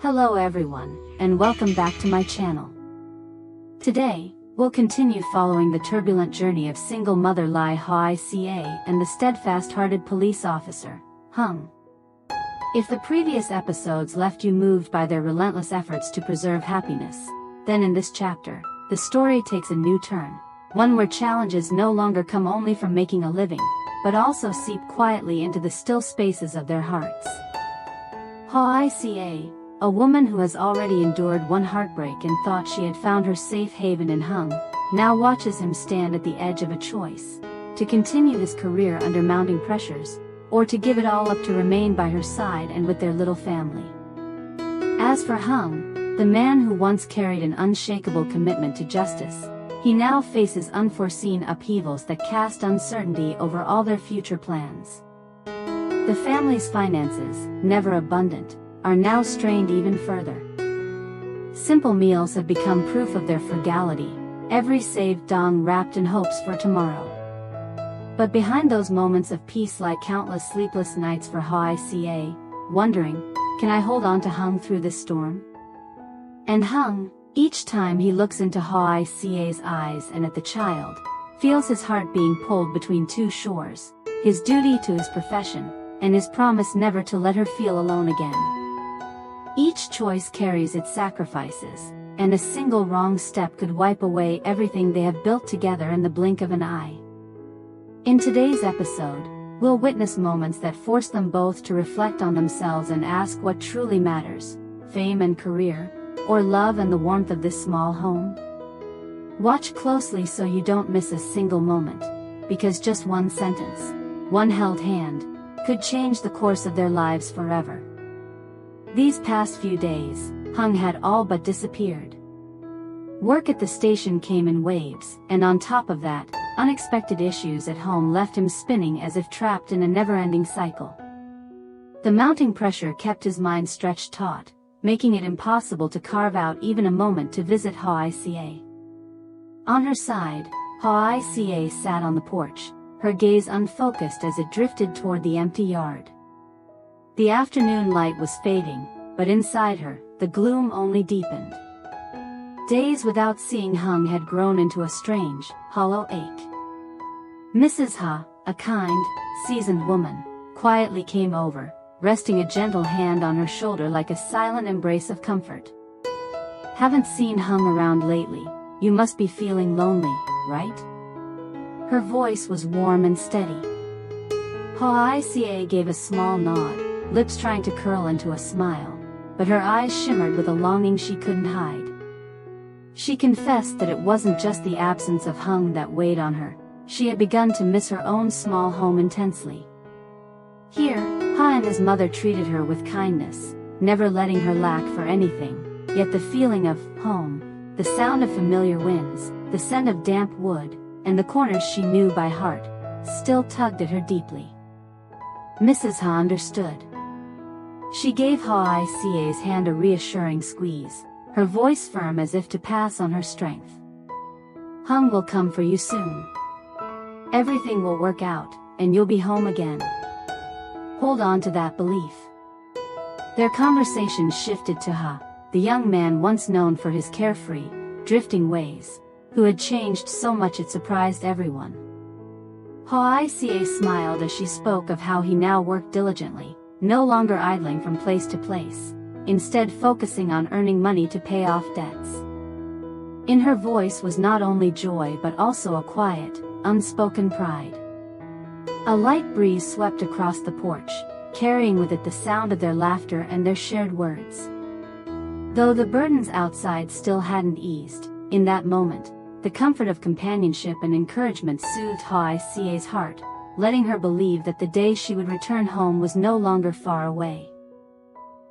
Hello everyone, and welcome back to my channel. Today, we'll continue following the turbulent journey of single mother Lythica and the steadfast-hearted police officer, Hùng. If the previous episodes left you moved by their relentless efforts to preserve happiness, then in this chapter, the story takes a new turn, one where challenges no longer come only from making a living, but also seep quietly into the still spaces of their hearts. Lythica, a woman who has already endured one heartbreak and thought she had found her safe haven in Hùng, now watches him stand at the edge of a choice: to continue his career under mounting pressures, or to give it all up to remain by her side and with their little family. As for Hùng, the man who once carried an unshakable commitment to justice, he now faces unforeseen upheavals that cast uncertainty over all their future plans. The family's finances, never abundant, are now strained even further. Simple meals have become proof of their frugality, every saved dong wrapped in hopes for tomorrow. But behind those moments of peace lie countless sleepless nights for Lythica, wondering, can I hold on to Hùng through this storm? And Hùng, each time he looks into Lythica's eyes and at the child, feels his heart being pulled between two shores: his duty to his profession, and his promise never to let her feel alone again. Each choice carries its sacrifices, and a single wrong step could wipe away everything they have built together in the blink of an eye. In today's episode, we'll witness moments that force them both to reflect on themselves and ask what truly matters: fame and career, or love and the warmth of this small home? Watch closely so you don't miss a single moment, because just one sentence, one held hand, could change the course of their lives forever. These past few days, Hùng had all but disappeared. Work at the station came in waves, and on top of that, unexpected issues at home left him spinning as if trapped in a never-ending cycle. The mounting pressure kept his mind stretched taut, making it impossible to carve out even a moment to visit Lythica. On her side, Lythica sat on the porch, her gaze unfocused as it drifted toward the empty yard. The afternoon light was fading, but inside her, the gloom only deepened. Days without seeing Hùng had grown into a strange, hollow ache. Mrs. Ha, a kind, seasoned woman, quietly came over, resting a gentle hand on her shoulder like a silent embrace of comfort. "Haven't seen Hùng around lately. You must be feeling lonely, right?" Her voice was warm and steady. Lythica gave a small nod, lips trying to curl into a smile, but her eyes shimmered with a longing she couldn't hide. She confessed that it wasn't just the absence of Hùng that weighed on her; she had begun to miss her own small home intensely. Here, Ha and his mother treated her with kindness, never letting her lack for anything, yet the feeling of home, the sound of familiar winds, the scent of damp wood, and the corners she knew by heart, still tugged at her deeply. Mrs. Ha understood. She gave Lythica's hand a reassuring squeeze, her voice firm as if to pass on her strength. "Hùng will come for you soon. Everything will work out, and you'll be home again. Hold on to that belief." Their conversation shifted to Ha, the young man once known for his carefree, drifting ways, who had changed so much it surprised everyone. Lythica smiled as she spoke of how he now worked diligently, no longer idling from place to place, instead focusing on earning money to pay off debts. In her voice was not only joy but also a quiet, unspoken pride. A light breeze swept across the porch, carrying with it the sound of their laughter and their shared words. Though the burdens outside still hadn't eased, in that moment, the comfort of companionship and encouragement soothed Lythica's heart, letting her believe that the day she would return home was no longer far away.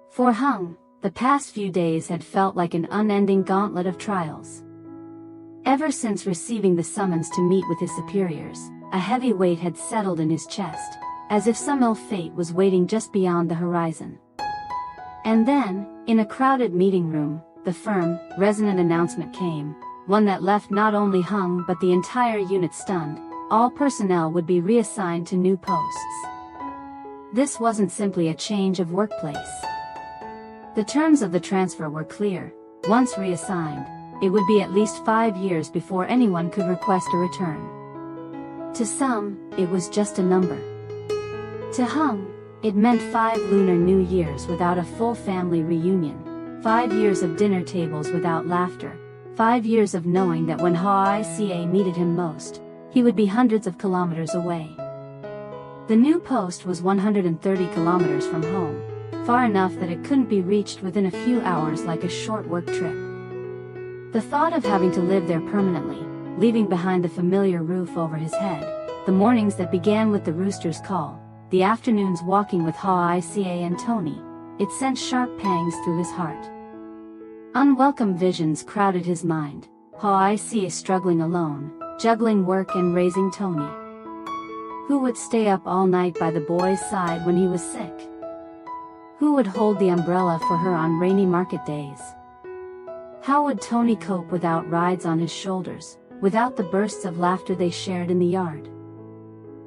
For Hùng, the past few days had felt like an unending gauntlet of trials. Ever since receiving the summons to meet with his superiors, a heavy weight had settled in his chest, as if some ill fate was waiting just beyond the horizon. And then, in a crowded meeting room, the firm, resonant announcement came, one that left not only Hùng but the entire unit stunned: all personnel would be reassigned to new posts. This wasn't simply a change of workplace. The terms of the transfer were clear. Once reassigned, it would be at least 5 years before anyone could request a return. To some, it was just a number. To Hùng, it meant 5 lunar New Years without a full family reunion, 5 years of dinner tables without laughter, 5 years of knowing that when Hoài needed him most, he would be hundreds of kilometers away. The new post was 130 kilometers from home, far enough that it couldn't be reached within a few hours like a short work trip. The thought of having to live there permanently, leaving behind the familiar roof over his head, the mornings that began with the rooster's call, the afternoons walking with Hoài and Tony, it sent sharp pangs through his heart. Unwelcome visions crowded his mind. Hoài struggling alone, juggling work and raising Tony. Who would stay up all night by the boy's side when he was sick? Who would hold the umbrella for her on rainy market days? How would Tony cope without rides on his shoulders, without the bursts of laughter they shared in the yard?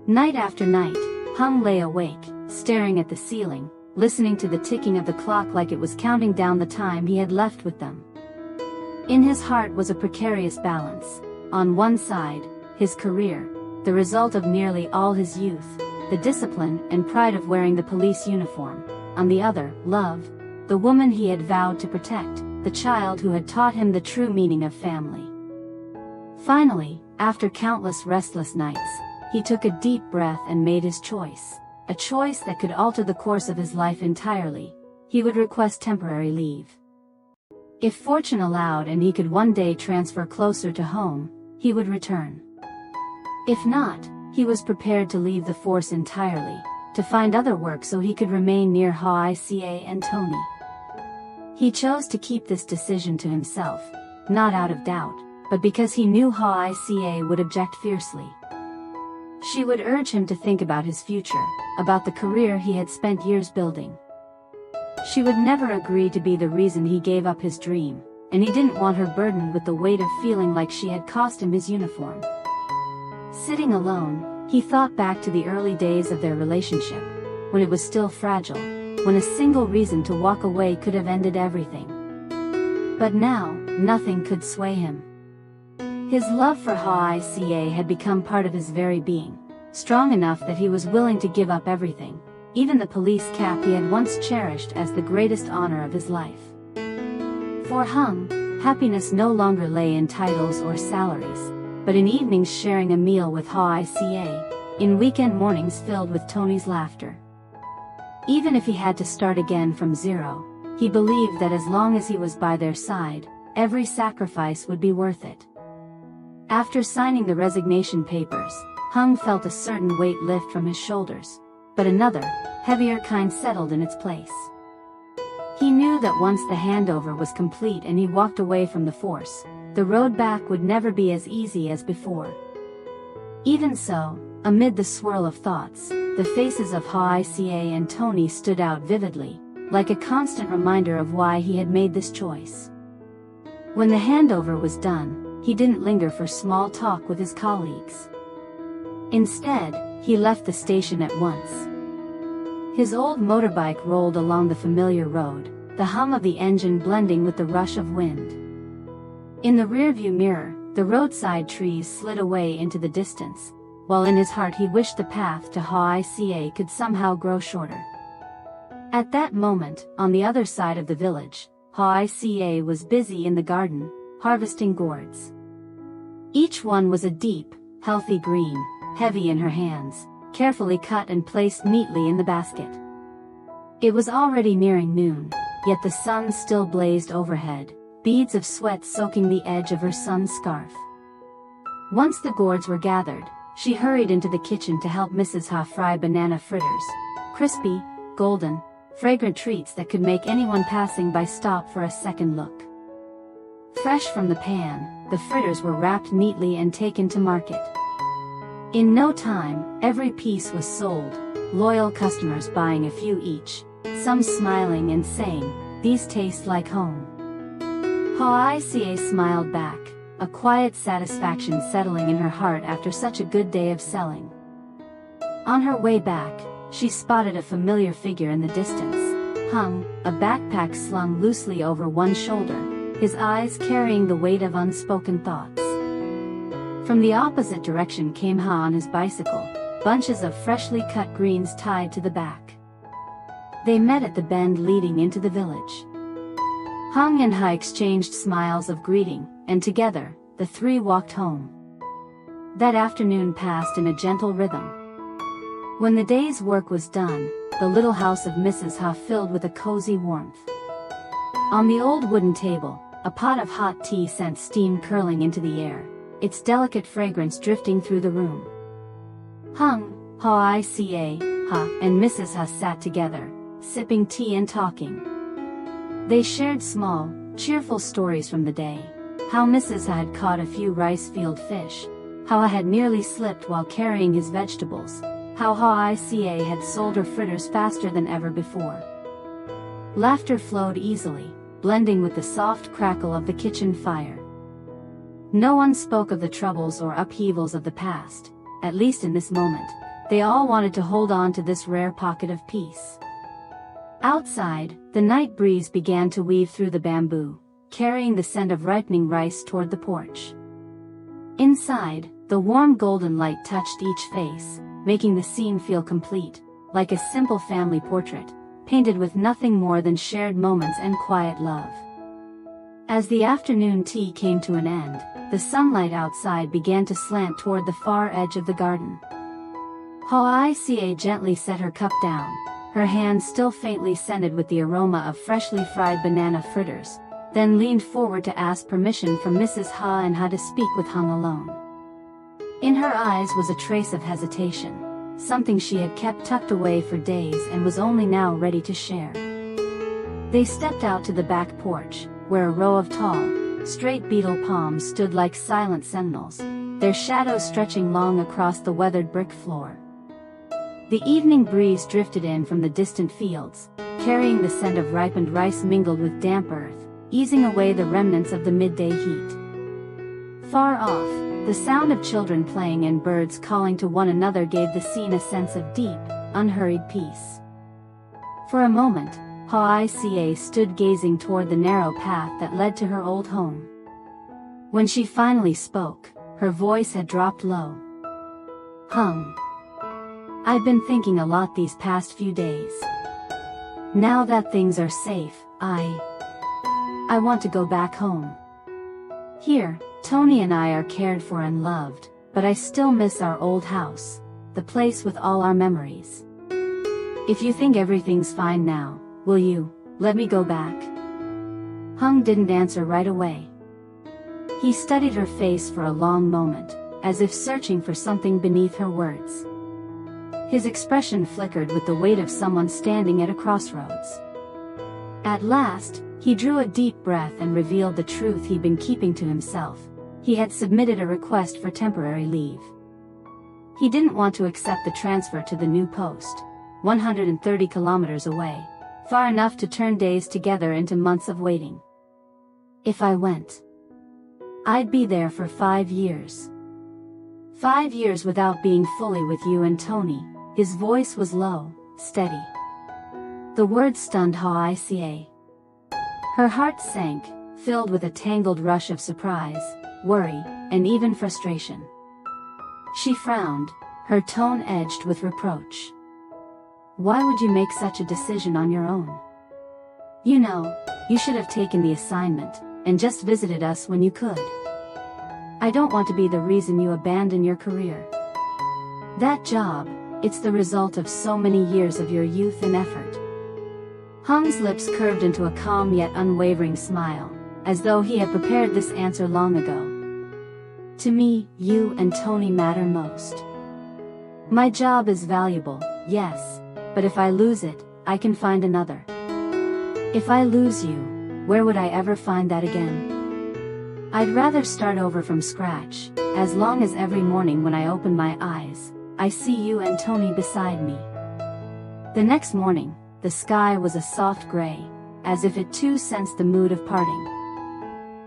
Night after night, Hùng lay awake, staring at the ceiling, listening to the ticking of the clock like it was counting down the time he had left with them. In his heart was a precarious balance. On one side, his career, the result of nearly all his youth, the discipline and pride of wearing the police uniform. On the other, love, the woman he had vowed to protect, the child who had taught him the true meaning of family. Finally, after countless restless nights, he took a deep breath and made his choice, a choice that could alter the course of his life entirely. He would request temporary leave. If fortune allowed and he could one day transfer closer to home, he would return. If not, he was prepared to leave the force entirely, to find other work so he could remain near Hoài and Tony. He chose to keep this decision to himself, not out of doubt, but because he knew Hoài would object fiercely. She would urge him to think about his future, about the career he had spent years building. She would never agree to be the reason he gave up his dream, and he didn't want her burdened with the weight of feeling like she had cost him his uniform. Sitting alone, he thought back to the early days of their relationship, when it was still fragile, when a single reason to walk away could have ended everything. But now, nothing could sway him. His love for Hoài had become part of his very being, strong enough that he was willing to give up everything, even the police cap he had once cherished as the greatest honor of his life. For Hùng, happiness no longer lay in titles or salaries, but in evenings sharing a meal with Hoài, in weekend mornings filled with Tony's laughter. Even if he had to start again from zero, he believed that as long as he was by their side, every sacrifice would be worth it. After signing the resignation papers, Hùng felt a certain weight lift from his shoulders, but another, heavier kind settled in its place. He knew that once the handover was complete and he walked away from the force, the road back would never be as easy as before. Even so, amid the swirl of thoughts, the faces of Hoài and Tony stood out vividly, like a constant reminder of why he had made this choice. When the handover was done, he didn't linger for small talk with his colleagues. Instead, he left the station at once. His old motorbike rolled along the familiar road, the hum of the engine blending with the rush of wind. In the rearview mirror, the roadside trees slid away into the distance, while in his heart he wished the path to Hoài could somehow grow shorter. At that moment, on the other side of the village, Hoài was busy in the garden, harvesting gourds. Each one was a deep, healthy green, heavy in her hands, carefully cut and placed neatly in the basket. It was already nearing noon, yet the sun still blazed overhead, beads of sweat soaking the edge of her son's scarf. Once the gourds were gathered, she hurried into the kitchen to help Mrs. Ha fry banana fritters, crispy, golden, fragrant treats that could make anyone passing by stop for a second look. Fresh from the pan, the fritters were wrapped neatly and taken to market. In no time, every piece was sold, loyal customers buying a few each, some smiling and saying, "These taste like home." Hoài smiled back, a quiet satisfaction settling in her heart after such a good day of selling. On her way back, she spotted a familiar figure in the distance. Hung, a backpack slung loosely over one shoulder, his eyes carrying the weight of unspoken thoughts. From the opposite direction came Ha on his bicycle, bunches of freshly cut greens tied to the back. They met at the bend leading into the village. Hung and Ha exchanged smiles of greeting, and together, the three walked home. That afternoon passed in a gentle rhythm. When the day's work was done, the little house of Mrs. Ha filled with a cozy warmth. On the old wooden table, a pot of hot tea sent steam curling into the air, its delicate fragrance drifting through the room. Hung, Hoica, Ha, and Mrs. Ha sat together, sipping tea and talking. They shared small, cheerful stories from the day. How Mrs. Ha had caught a few rice field fish, how Ha had nearly slipped while carrying his vegetables, how Hoica had sold her fritters faster than ever before. Laughter flowed easily, blending with the soft crackle of the kitchen fire. No one spoke of the troubles or upheavals of the past, at least in this moment. They all wanted to hold on to this rare pocket of peace. Outside, the night breeze began to weave through the bamboo, carrying the scent of ripening rice toward the porch. Inside, the warm golden light touched each face, making the scene feel complete, like a simple family portrait, painted with nothing more than shared moments and quiet love. As the afternoon tea came to an end, the sunlight outside began to slant toward the far edge of the garden. Hoica gently set her cup down, her hand still faintly scented with the aroma of freshly fried banana fritters, then leaned forward to ask permission from Mrs. Ha and Ha to speak with Hung alone. In her eyes was a trace of hesitation, something she had kept tucked away for days and was only now ready to share. They stepped out to the back porch, where a row of tall, straight beetle palms stood like silent sentinels, their shadows stretching long across the weathered brick floor. The evening breeze drifted in from the distant fields, carrying the scent of ripened rice mingled with damp earth, easing away the remnants of the midday heat. Far off, the sound of children playing and birds calling to one another gave the scene a sense of deep, unhurried peace. For a moment, Hoica stood gazing toward the narrow path that led to her old home. When she finally spoke, her voice had dropped low. Hung. I've been thinking a lot these past few days. Now that things are safe, I want to go back home. Here, Tony and I are cared for and loved, but I still miss our old house, the place with all our memories. If you think everything's fine now, will you let me go back? Hung didn't answer right away. He studied her face for a long moment, as if searching for something beneath her words. His expression flickered with the weight of someone standing at a crossroads. At last, he drew a deep breath and revealed the truth he'd been keeping to himself. He had submitted a request for temporary leave. He didn't want to accept the transfer to the new post, 130 kilometers away, far enough to turn days together into months of waiting. If I went, I'd be there for 5 years. 5 years without being fully with you and Tony. His voice was low, steady. The words stunned Hoica. Her heart sank, filled with a tangled rush of surprise, worry, and even frustration. She frowned, her tone edged with reproach. Why would you make such a decision on your own? You know, you should have taken the assignment, and just visited us when you could. I don't want to be the reason you abandon your career. That job, it's the result of so many years of your youth and effort. Hung's lips curved into a calm yet unwavering smile, as though he had prepared this answer long ago. To me, you and Tony matter most. My job is valuable, yes, but if I lose it, I can find another. If I lose you, where would I ever find that again? I'd rather start over from scratch, as long as every morning when I open my eyes, I see you and Tony beside me. The next morning, the sky was a soft gray, as if it too sensed the mood of parting.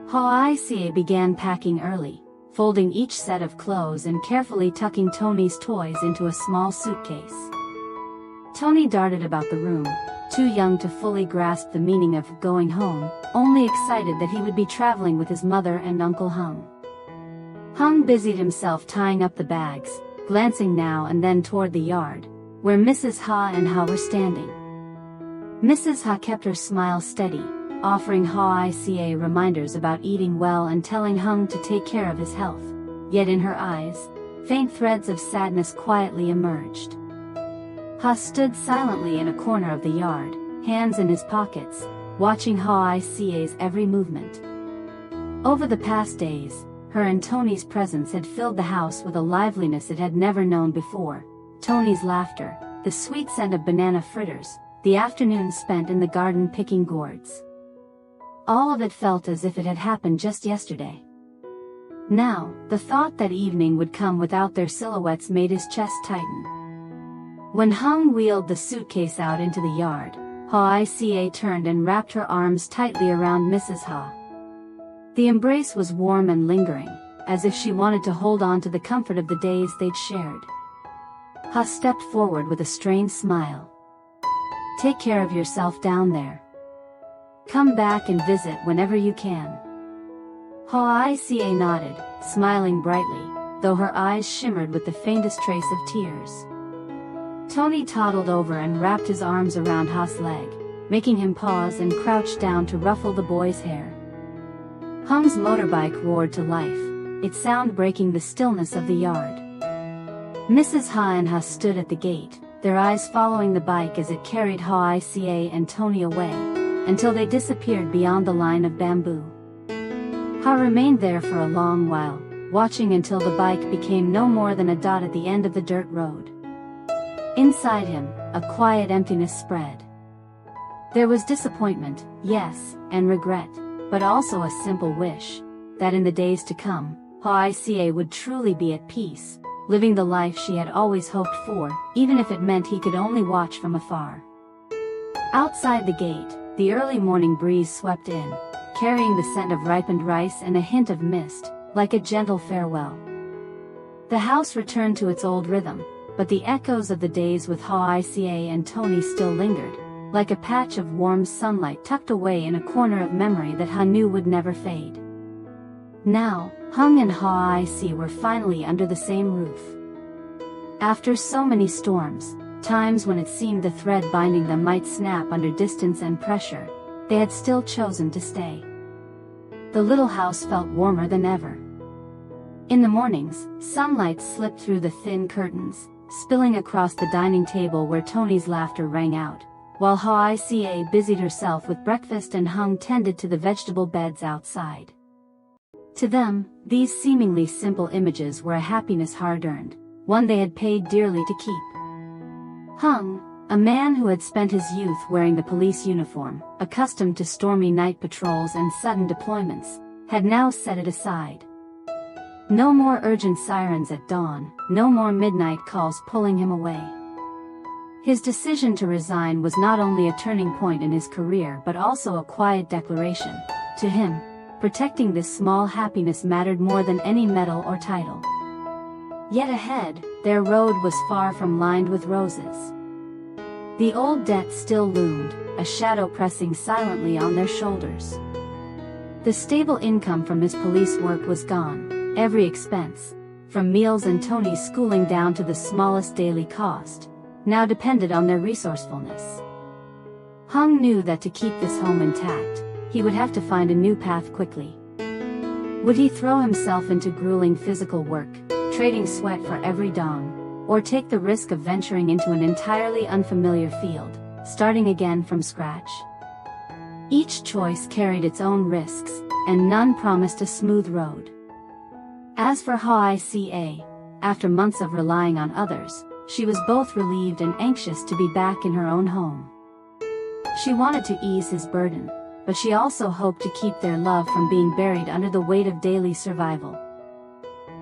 Hoica began packing early, folding each set of clothes and carefully tucking Tony's toys into a small suitcase. Tony darted about the room, too young to fully grasp the meaning of going home, only excited that he would be traveling with his mother and Uncle Hung. Hung busied himself tying up the bags, glancing now and then toward the yard, where Mrs. Ha and Ha were standing. Mrs. Ha kept her smile steady, offering Hoica reminders about eating well and telling Hung to take care of his health, yet in her eyes, faint threads of sadness quietly emerged. Ha stood silently in a corner of the yard, hands in his pockets, watching Hoica's every movement. Over the past days, her and Tony's presence had filled the house with a liveliness it had never known before. Tony's laughter, the sweet scent of banana fritters, the afternoons spent in the garden picking gourds. All of it felt as if it had happened just yesterday. Now, the thought that evening would come without their silhouettes made his chest tighten. When Hung wheeled the suitcase out into the yard, Hoica turned and wrapped her arms tightly around Mrs. Ha. The embrace was warm and lingering, as if she wanted to hold on to the comfort of the days they'd shared. Ha stepped forward with a strained smile. "Take care of yourself down there. Come back and visit whenever you can." Hoica nodded, smiling brightly, though her eyes shimmered with the faintest trace of tears. Tony toddled over and wrapped his arms around Ha's leg, making him pause and crouch down to ruffle the boy's hair. Hung's motorbike roared to life, its sound breaking the stillness of the yard. Mrs. Ha and Ha stood at the gate, their eyes following the bike as it carried Hoica and Tony away, until they disappeared beyond the line of bamboo. Ha remained there for a long while, watching until the bike became no more than a dot at the end of the dirt road. Inside him, a quiet emptiness spread. There was disappointment, yes, and regret, but also a simple wish, that in the days to come, Hoica would truly be at peace, living the life she had always hoped for, even if it meant he could only watch from afar. Outside the gate, the early morning breeze swept in, carrying the scent of ripened rice and a hint of mist, like a gentle farewell. The house returned to its old rhythm, but the echoes of the days with Hoica and Tony still lingered, like a patch of warm sunlight tucked away in a corner of memory that Ha knew would never fade. Now, Hung and Hoica were finally under the same roof. After so many storms, times when it seemed the thread binding them might snap under distance and pressure, they had still chosen to stay. The little house felt warmer than ever. In the mornings, sunlight slipped through the thin curtains, spilling across the dining table where Tony's laughter rang out, while Hoica busied herself with breakfast and Hung tended to the vegetable beds outside. To them, these seemingly simple images were a happiness hard-earned, one they had paid dearly to keep. Hung, a man who had spent his youth wearing the police uniform, accustomed to stormy night patrols and sudden deployments, had now set it aside. No more urgent sirens at dawn, no more midnight calls pulling him away. His decision to resign was not only a turning point in his career but also a quiet declaration. To him, protecting this small happiness mattered more than any medal or title. Yet ahead, their road was far from lined with roses. The old debt still loomed, a shadow pressing silently on their shoulders. The stable income from his police work was gone. Every expense, from meals and Tony's schooling down to the smallest daily cost, now depended on their resourcefulness. Hung knew that to keep this home intact, he would have to find a new path quickly. Would he throw himself into grueling physical work, trading sweat for every dong, or take the risk of venturing into an entirely unfamiliar field, starting again from scratch? Each choice carried its own risks, and none promised a smooth road. As for Hoica, after months of relying on others, she was both relieved and anxious to be back in her own home. She wanted to ease his burden, but she also hoped to keep their love from being buried under the weight of daily survival.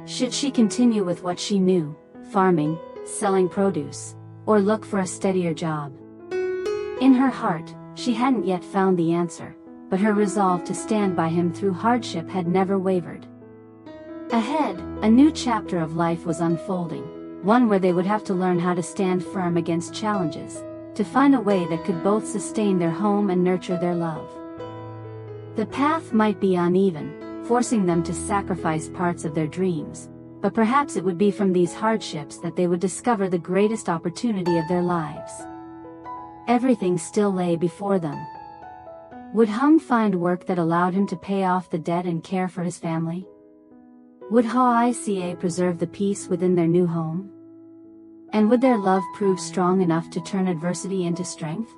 Should she continue with what she knew, farming, selling produce, or look for a steadier job? In her heart, she hadn't yet found the answer, but her resolve to stand by him through hardship had never wavered. Ahead, a new chapter of life was unfolding. one where they would have to learn how to stand firm against challenges, to find a way that could both sustain their home and nurture their love. The path might be uneven, forcing them to sacrifice parts of their dreams, but perhaps it would be from these hardships that they would discover the greatest opportunity of their lives. Everything still lay before them. Would Hùng find work that allowed him to pay off the debt and care for his family? Would Hoài preserve the peace within their new home? And would their love prove strong enough to turn adversity into strength?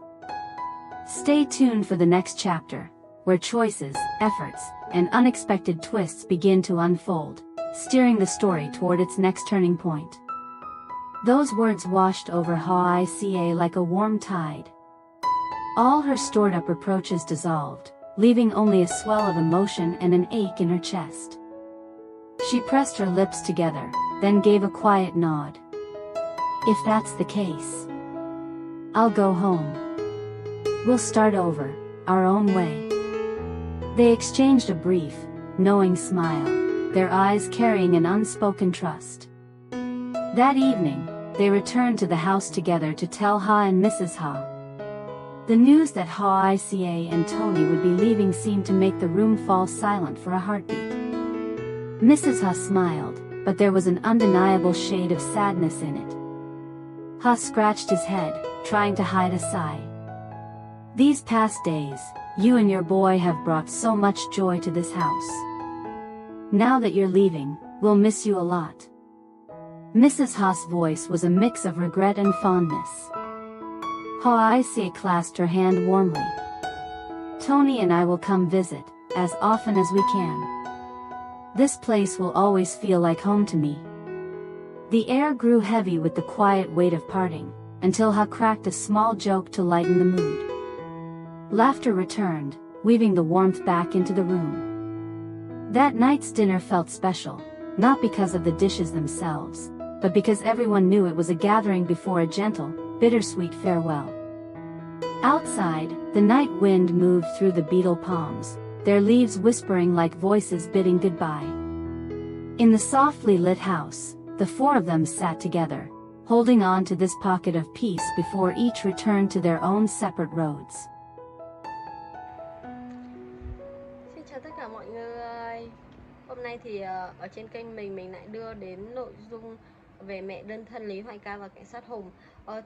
Stay tuned for the next chapter, where choices, efforts, and unexpected twists begin to unfold, steering the story toward its next turning point. Those words washed over Hoài like a warm tide. All her stored-up reproaches dissolved, leaving only a swell of emotion and an ache in her chest. She pressed her lips together, then gave a quiet nod. If that's the case, I'll go home. We'll start over, our own way. They exchanged a brief, knowing smile, their eyes carrying an unspoken trust. That evening, they returned to the house together to tell Ha and Mrs. Ha. The news that Hoài and Tony would be leaving seemed to make the room fall silent for a heartbeat. Mrs. Ha smiled, but there was an undeniable shade of sadness in it. Ha scratched his head, trying to hide a sigh. These past days, you and your boy have brought so much joy to this house. Now that you're leaving, we'll miss you a lot. Mrs. Ha's voice was a mix of regret and fondness. Hoài clasped her hand warmly. Tony and I will come visit, as often as we can. This place will always feel like home to me. The air grew heavy with the quiet weight of parting, until Ha cracked a small joke to lighten the mood. Laughter returned, weaving the warmth back into the room. That night's dinner felt special, not because of the dishes themselves, but because everyone knew it was a gathering before a gentle, bittersweet farewell. Outside, the night wind moved through the beetle palms, their leaves whispering like voices bidding goodbye. In the softly lit house, the four of them sat together, holding on to this pocket of peace before each returned to their own separate roads. Xin chào tất cả mọi người. Hôm nay thì ở trên kênh mình lại đưa đến nội dung về mẹ đơn thân Lytieuca và cảnh sát Hùng.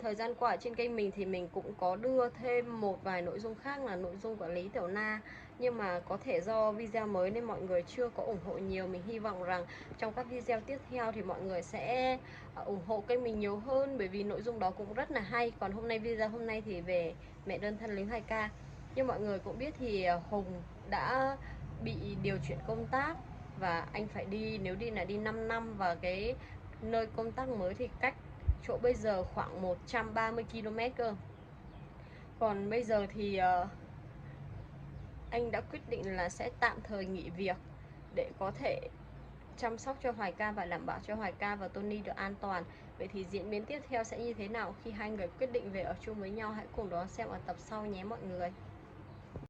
Thời gian qua ở trên kênh mình thì mình cũng có đưa thêm một vài nội dung khác là nội dung của Lytieuca, nhưng mà có thể do video mới nên mọi người chưa có ủng hộ nhiều. Mình hy vọng rằng trong các video tiếp theo thì mọi người sẽ ủng hộ kênh mình nhiều hơn, bởi vì nội dung đó cũng rất là hay. Còn video hôm nay thì về mẹ đơn thân Lytieuca. Như mọi người cũng biết thì Hùng đã bị điều chuyển công tác và anh phải đi, nếu đi là đi 5 năm, và cái nơi công tác mới thì cách chỗ bây giờ khoảng 130 km cơ. Còn bây giờ thì anh đã quyết định là sẽ tạm thời nghỉ việc để có thể chăm sóc cho Hoài Ca và đảm bảo cho Hoài Ca và Tony được an toàn. Vậy thì diễn biến tiếp theo sẽ như thế nào khi hai người quyết định về ở chung với nhau? Hãy cùng đón xem ở tập sau nhé mọi người.